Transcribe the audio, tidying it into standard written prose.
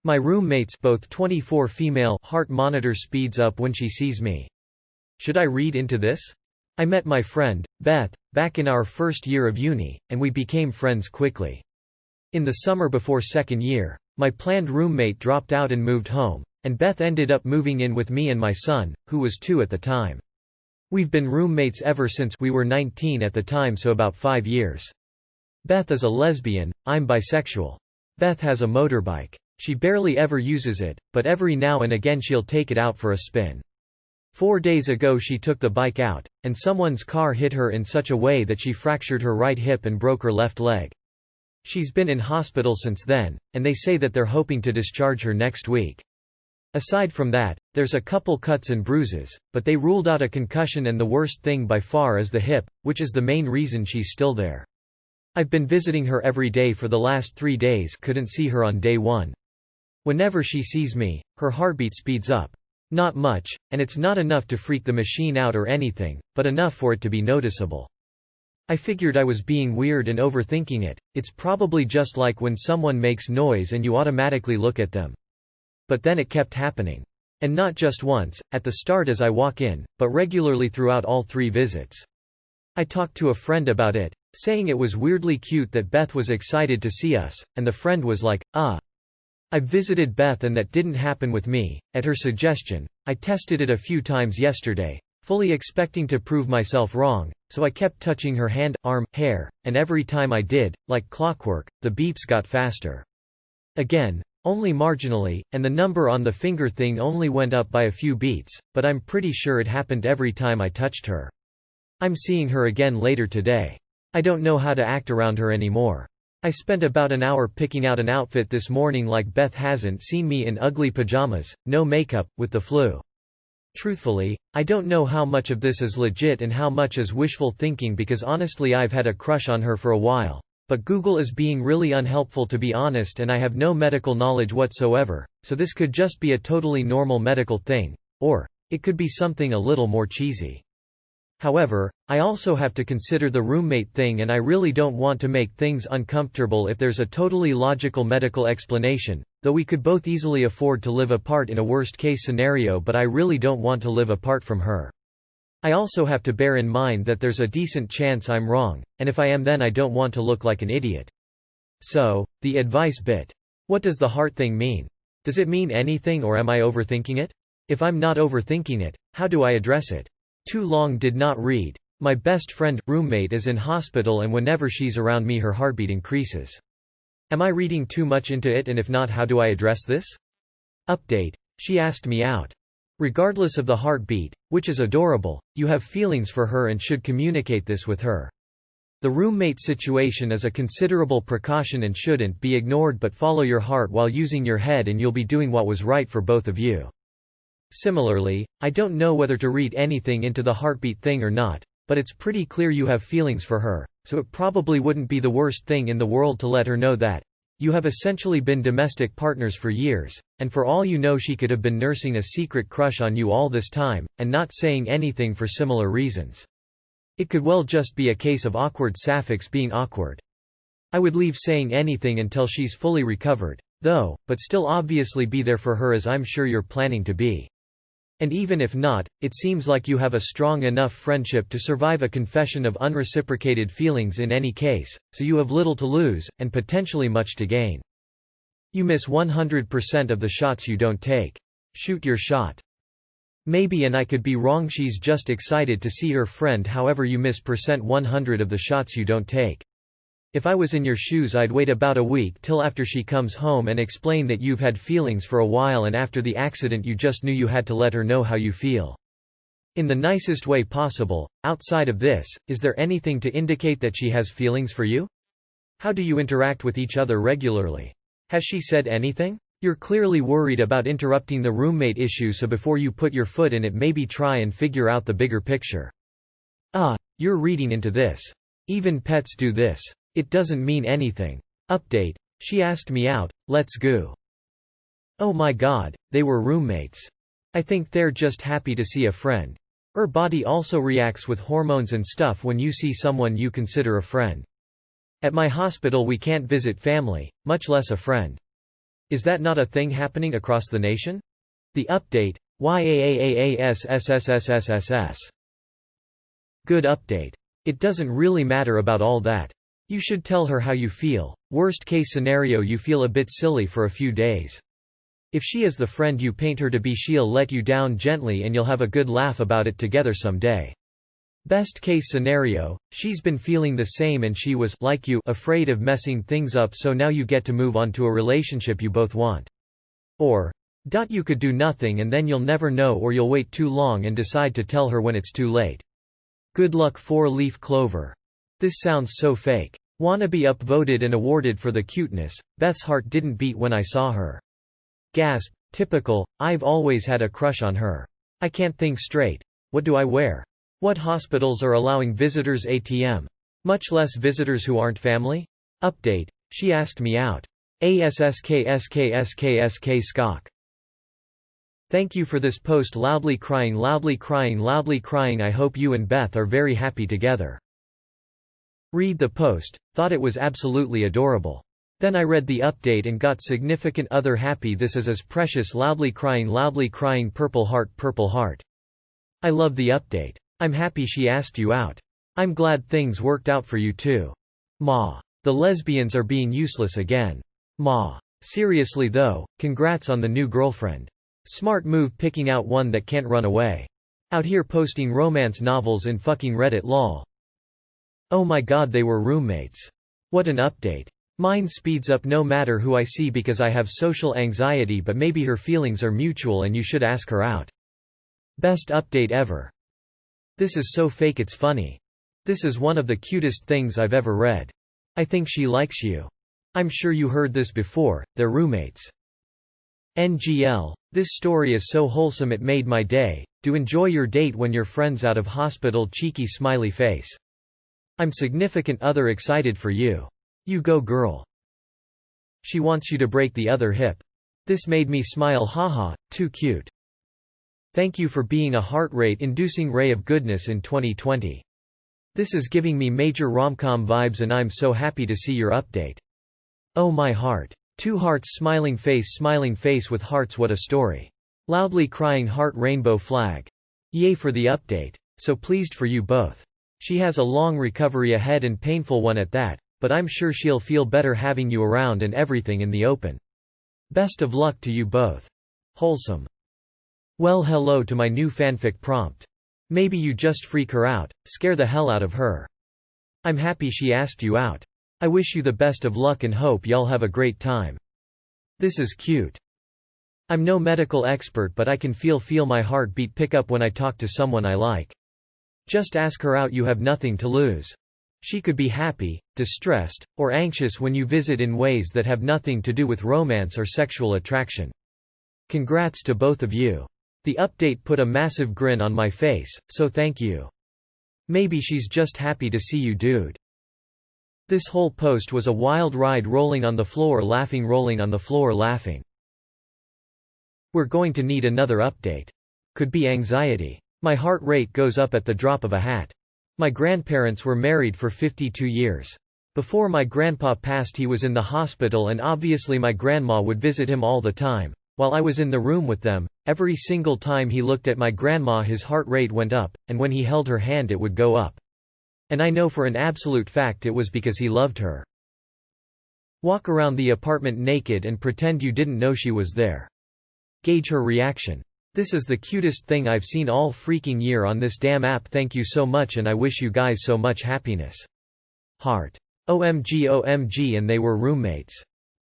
My roommate's both 24 female heart monitor speeds up when she sees me. Should I read into this? I met my friend, Beth, back in our first year of uni, and we became friends quickly. In the summer before second year, my planned roommate dropped out and moved home, and Beth ended up moving in with me and my son, who was 2 at the time. We've been roommates ever since. We were 19 at the time, so about 5 years. Beth is a lesbian, I'm bisexual. Beth has a motorbike. She barely ever uses it, but every now and again she'll take it out for a spin. 4 days ago she took the bike out, and someone's car hit her in such a way that she fractured her right hip and broke her left leg. She's been in hospital since then, and they say that they're hoping to discharge her next week. Aside from that, there's a couple cuts and bruises, but they ruled out a concussion, and the worst thing by far is the hip, which is the main reason she's still there. I've been visiting her every day for the last 3 days, couldn't see her on day 1. Whenever she sees me, her heartbeat speeds up. Not much, and it's not enough to freak the machine out or anything, but enough for it to be noticeable. I figured I was being weird and overthinking it. It's probably just like when someone makes noise and you automatically look at them. But then it kept happening. And not just once, at the start as I walk in, but regularly throughout all 3 visits. I talked to a friend about it, saying it was weirdly cute that Beth was excited to see us, and the friend was like, "Ah. I've visited Beth and that didn't happen with me." At her suggestion, I tested it a few times yesterday, fully expecting to prove myself wrong, so I kept touching her hand, arm, hair, and every time I did, like clockwork, the beeps got faster. Again, only marginally, and the number on the finger thing only went up by a few beats, but I'm pretty sure it happened every time I touched her. I'm seeing her again later today. I don't know how to act around her anymore. I spent about an hour picking out an outfit this morning like Beth hasn't seen me in ugly pajamas, no makeup, with the flu. Truthfully, I don't know how much of this is legit and how much is wishful thinking, because honestly I've had a crush on her for a while. But Google is being really unhelpful, to be honest, and I have no medical knowledge whatsoever, so this could just be a totally normal medical thing. Or it could be something a little more cheesy. However, I also have to consider the roommate thing, and I really don't want to make things uncomfortable if there's a totally logical medical explanation, though we could both easily afford to live apart in a worst-case scenario, but I really don't want to live apart from her. I also have to bear in mind that there's a decent chance I'm wrong, and if I am, then I don't want to look like an idiot. So, the advice bit. What does the heart thing mean? Does it mean anything, or am I overthinking it? If I'm not overthinking it, how do I address it? Too long did not read. My best friend, roommate is in hospital, and whenever she's around me her heartbeat increases. Am I reading too much into it, and if not, how do I address this? Update. She asked me out. Regardless of the heartbeat, which is adorable, you have feelings for her and should communicate this with her. The roommate situation is a considerable precaution and shouldn't be ignored, but follow your heart while using your head and you'll be doing what was right for both of you. Similarly, I don't know whether to read anything into the heartbeat thing or not, but it's pretty clear you have feelings for her, so it probably wouldn't be the worst thing in the world to let her know that. You have essentially been domestic partners for years, and for all you know she could have been nursing a secret crush on you all this time, and not saying anything for similar reasons. It could well just be a case of awkward sapphics being awkward. I would leave saying anything until she's fully recovered, though, but still obviously be there for her, as I'm sure you're planning to be. And even if not, it seems like you have a strong enough friendship to survive a confession of unreciprocated feelings in any case, so you have little to lose, and potentially much to gain. You miss 100% of the shots you don't take. Shoot your shot. Maybe, and I could be wrong, she's just excited to see her friend, however you miss 100% of the shots you don't take. If I was in your shoes, I'd wait about a week till after she comes home and explain that you've had feelings for a while, and after the accident you just knew you had to let her know how you feel. In the nicest way possible. Outside of this, is there anything to indicate that she has feelings for you? How do you interact with each other regularly? Has she said anything? You're clearly worried about interrupting the roommate issue, so before you put your foot in it, maybe try and figure out the bigger picture. You're reading into this. Even pets do this. It doesn't mean anything. Update. She asked me out, let's go. Oh my god, they were roommates. I think they're just happy to see a friend. Her body also reacts with hormones and stuff when you see someone you consider a friend. At my hospital we can't visit family, much less a friend. Is that not a thing happening across the nation? The update. YAAAASSSSSSS. Good update. It doesn't really matter about all that. You should tell her how you feel. Worst case scenario, you feel a bit silly for a few days. If she is the friend you paint her to be, she'll let you down gently and you'll have a good laugh about it together someday. Best case scenario, she's been feeling the same and she was, like you, afraid of messing things up, so now you get to move on to a relationship you both want. Or, you could do nothing and then you'll never know, or you'll wait too long and decide to tell her when it's too late. Good luck, 4-leaf clover. This sounds so fake. Wannabe upvoted and awarded for the cuteness. Beth's heart didn't beat when I saw her. Gasp, typical, I've always had a crush on her. I can't think straight. What do I wear? What hospitals are allowing visitors ATM? Much less visitors who aren't family? Update, she asked me out. ASSKSKSKSK skok. Thank you for this post. Loudly crying, loudly crying, loudly crying. I hope you and Beth are very happy together. Read the post, thought it was absolutely adorable. Then I read the update and got significant other happy. This is as precious. Loudly crying, purple heart, purple heart. I love the update. I'm happy she asked you out. I'm glad things worked out for you too. Ma. The lesbians are being useless again. Ma. Seriously though, congrats on the new girlfriend. Smart move picking out one that can't run away. Out here posting romance novels in fucking Reddit lol. Oh my god, they were roommates. What an update. Mine speeds up no matter who I see because I have social anxiety, but maybe her feelings are mutual and you should ask her out. Best update ever. This is so fake it's funny. This is one of the cutest things I've ever read. I think she likes you. I'm sure you heard this before, they're roommates. NGL. This story is so wholesome it made my day. Do enjoy your date when your friend's out of hospital. Cheeky smiley face. I'm significant other excited for you. You go girl. She wants you to break the other hip. This made me smile, haha, too cute. Thank you for being a heart rate inducing ray of goodness in 2020. This is giving me major rom-com vibes and I'm so happy to see your update. Oh my heart. 2 hearts smiling face with hearts. What a story. Loudly crying heart rainbow flag. Yay for the update. So pleased for you both. She has a long recovery ahead and painful one at that, but I'm sure she'll feel better having you around and everything in the open. Best of luck to you both. Wholesome. Well, hello to my new fanfic prompt. Maybe you just freak her out, scare the hell out of her. I'm happy she asked you out. I wish you the best of luck and hope y'all have a great time. This is cute. I'm no medical expert, but I can feel my heartbeat pick up when I talk to someone I like. Just ask her out, you have nothing to lose. She could be happy, distressed, or anxious when you visit in ways that have nothing to do with romance or sexual attraction. Congrats to both of you. The update put a massive grin on my face, so thank you. Maybe she's just happy to see you, dude. This whole post was a wild ride, rolling on the floor laughing, rolling on the floor laughing. We're going to need another update. Could be anxiety. My heart rate goes up at the drop of a hat. My grandparents were married for 52 years. Before my grandpa passed, he was in the hospital, and obviously my grandma would visit him all the time. While I was in the room with them, every single time he looked at my grandma his heart rate went up, and when he held her hand it would go up. And I know for an absolute fact it was because he loved her. Walk around the apartment naked and pretend you didn't know she was there. Gauge her reaction. This is the cutest thing I've seen all freaking year on this damn app. Thank you so much and I wish you guys so much happiness. Heart. OMG OMG, and they were roommates.